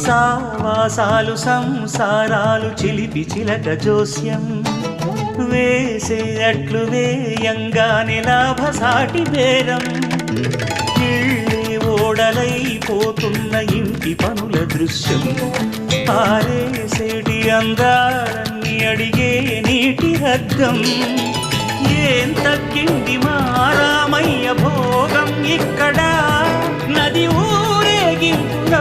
సావాసాలు సంసారాలు చిలిపి చిలక జోస్యం వేసే అట్లు వేయంగానే లాభసాటి బేరం ఇళ్ళే ఓడలైపోతున్న ఇంటి పనుల దృశ్యం ఆరేసేటి అందాలన్నీ అడిగే నీటి రద్దం ఏం తగ్గింది మా రామయ్య భోగం ఇక్కడ నది ఊరేగింపుగా